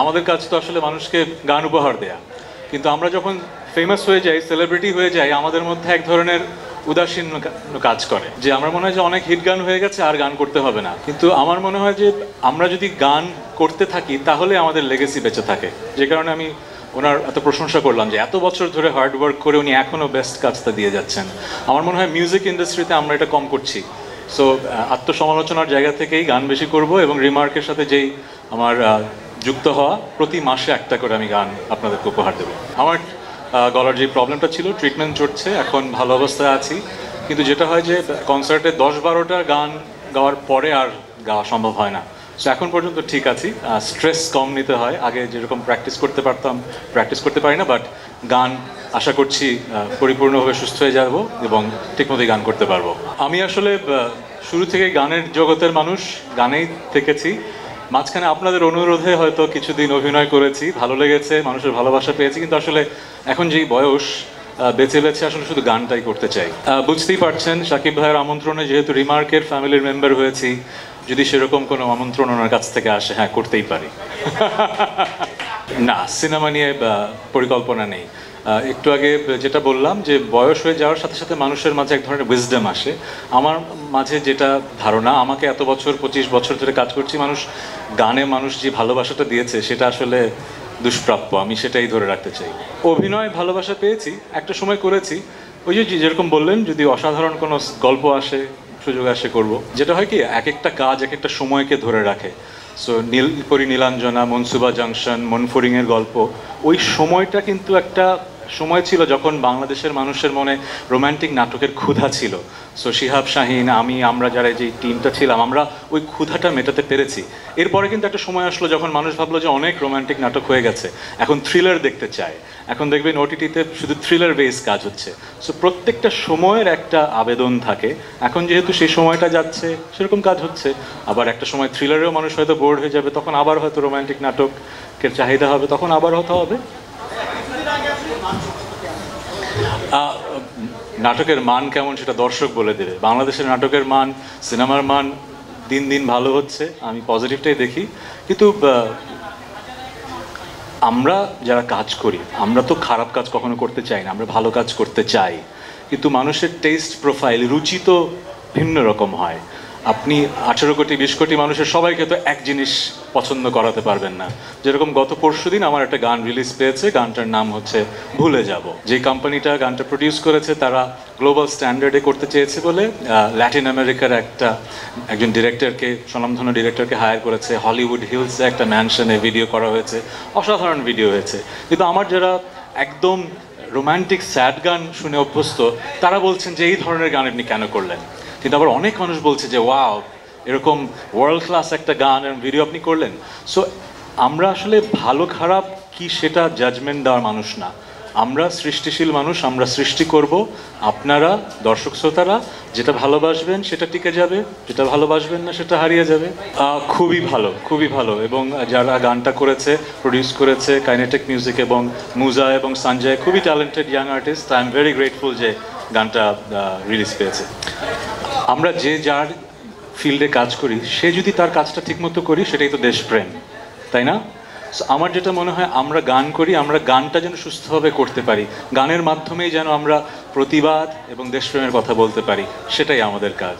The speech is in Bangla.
আমাদের কাজ তো আসলে মানুষকে গান উপহার দেয়া, কিন্তু আমরা যখন ফেমাস হয়ে যাই, সেলিব্রিটি হয়ে যাই, আমাদের মধ্যে এক ধরনের উদাসীন কাজ করে, যে আমার মনে হয় যে অনেক হিট গান হয়ে গেছে, আর গান করতে হবে না। কিন্তু আমার মনে হয় যে আমরা যদি গান করতে থাকি তাহলে আমাদের লেগেসি বেঁচে থাকে। যে কারণে আমি ওনার এত প্রশংসা করলাম যে এত বছর ধরে হার্ড ওয়ার্ক করে উনি এখনও বেস্ট কাজটা দিয়ে যাচ্ছেন। আমার মনে হয় মিউজিক ইন্ডাস্ট্রিতে আমরা এটা কম করছি। সো আত্মসমালোচনার জায়গা থেকেই গান বেশি করব, এবং রিমার্কের সাথে যেই আমার যুক্ত হওয়া, প্রতি মাসে একটা করে আমি গান আপনাদেরকে উপহার দেবো। আমার গলার যে প্রবলেমটা ছিল, ট্রিটমেন্ট চলছে, এখন ভালো অবস্থায় আছি। কিন্তু যেটা হয় যে কনসার্টে 10-12টা গান গাওয়ার পরে আর গাওয়া সম্ভব হয় না। সো এখন পর্যন্ত ঠিক আছি। স্ট্রেস কম নিতে হয়, আগে যেরকম প্র্যাকটিস করতে পারতাম প্র্যাকটিস করতে পারি না, বাট গান আশা করছি পরিপূর্ণভাবে সুস্থ হয়ে যাব এবং ঠিকমতোই গান করতে পারবো। আমি আসলে শুরু থেকে গানের জগতের মানুষ, গানেই থেকেছি। মাঝখানে আপনাদের অনুরোধে হয়তো কিছুদিন অভিনয় করেছি, ভালো লেগেছে, মানুষের ভালোবাসা পেয়েছি, কিন্তু আসলে এখন যেই বয়স, বেছে বেছে আসলে শুধু গানটাই করতে চাই। বুঝতেই পারছেন, শাকিব ভাইয়ের আমন্ত্রণে যেহেতু রিমার্কের ফ্যামিলির মেম্বার হয়েছি, যদি সেরকম কোনো আমন্ত্রণ ওনার কাছ থেকে আসে, হ্যাঁ করতেই পারি। না, সিনেমা নিয়ে পরিকল্পনা নেই। একটু আগে যেটা বললাম যে বয়স হয়ে যাওয়ার সাথে সাথে মানুষের মাঝে এক ধরনের উইজডম আসে। আমার মাঝে যেটা ধারণা, আমাকে এত বছর 25 বছর ধরে কাজ করছি, গানে মানুষ যে ভালোবাসাটা দিয়েছে সেটা আসলে দুষ্প্রাপ্য, আমি সেটাই ধরে রাখতে চাই। অভিনয় ভালোবাসা পেয়েছি, একটা সময় করেছি। ওই যে যেরকম বললেন, যদি অসাধারণ কোনো গল্প আসে, সুযোগ আসে, করব। যেটা হয় কি, এক একটা কাজ এক একটা সময়কে ধরে রাখে। সো নীলপরি নীলাঞ্জনা, মনসুবা জাংশন, মনফুরিংয়ের গল্প, ওই সময়টা কিন্তু একটা সময় ছিল যখন বাংলাদেশের মানুষের মনে রোম্যান্টিক নাটকের ক্ষুধা ছিল। সো শিহাব শাহিন, আমরা যারা যে টিমটা ছিলাম, আমরা ওই ক্ষুধাটা মেটাতে পেরেছি। এরপরে কিন্তু একটা সময় আসলো যখন মানুষ ভাবলো যে অনেক রোম্যান্টিক নাটক হয়ে গেছে, এখন থ্রিলার দেখতে চায়। এখন দেখবেন ওটিটিতে শুধু থ্রিলার বেস কাজ হচ্ছে। সো প্রত্যেকটা সময়ের একটা আবেদন থাকে। এখন যেহেতু সেই সময়টা যাচ্ছে, সেরকম কাজ হচ্ছে। আবার একটা সময় থ্রিলারেও মানুষ হয়তো বোর্ড হয়ে যাবে, তখন আবার হয়তো রোম্যান্টিক নাটকের চাহিদা হবে, তখন আবার হতে হবে। নাটকের মান কেমন সেটা দর্শক বলে দেবে। বাংলাদেশের নাটকের মান, সিনেমার মান দিন দিন ভালো হচ্ছে, আমি পজিটিভটাই দেখি। কিন্তু আমরা যারা কাজ করি, আমরা তো খারাপ কাজ কখনো করতে চাই না, আমরা ভালো কাজ করতে চাই। কিন্তু মানুষের টেস্ট প্রোফাইল, রুচি তো ভিন্ন রকম হয়। আপনি 18 কোটি 20 কোটি মানুষের সবাইকে তো এক জিনিস পছন্দ করাতে পারবেন না। যেরকম গত পরশুদিন আমার একটা গান রিলিজ পেয়েছে, গানটার নাম হচ্ছে ভুলে যাব। যে কোম্পানিটা গানটা প্রডিউস করেছে তারা গ্লোবাল স্ট্যান্ডার্ডে করতে চেয়েছে বলে ল্যাটিন আমেরিকার একজন ডিরেক্টরকে, স্বনামধন্য ডিরেক্টরকে হায়ার করেছে। হলিউড হিলসে একটা ম্যানশনে ভিডিও করা হয়েছে, অসাধারণ ভিডিও হয়েছে। কিন্তু আমার যারা একদম রোম্যান্টিক স্যাড গান শুনে অভ্যস্ত, তারা বলছেন যে এই ধরনের গান আপনি কেন করলেন। কিন্তু আবার অনেক মানুষ বলছে যে ওয়াও, এরকম ওয়ার্ল্ড ক্লাস একটা গান এবং ভিডিও আপনি করলেন। সো আমরা আসলে ভালো খারাপ কি সেটা জাজমেন্ট দেওয়ার মানুষ না, আমরা সৃষ্টিশীল মানুষ, আমরা সৃষ্টি করব। আপনারা দর্শক শ্রোতারা যেটা ভালোবাসবেন সেটা টিকে যাবে, যেটা ভালোবাসবেন না সেটা হারিয়ে যাবে। খুবই ভালো, খুবই ভালো। এবং যারা গানটা করেছে, প্রডিউস করেছে, কাইনেটিক মিউজিক এবং মুজা এবং সঞ্জয়, খুবই talented young artist. I am very grateful যে গানটা রিলিজ পেয়েছে। আমরা যে যার ফিল্ডে কাজ করি, সে যদি তার কাজটা ঠিকমতো করি, সেটাই তো দেশপ্রেম, তাই না? আমার যেটা মনে হয়, আমরা গান করি, আমরা গানটা যেন সুস্থভাবে করতে পারি, গানের মাধ্যমেই যেন আমরা প্রতিবাদ এবং দেশপ্রেমের কথা বলতে পারি, সেটাই আমাদের কাজ।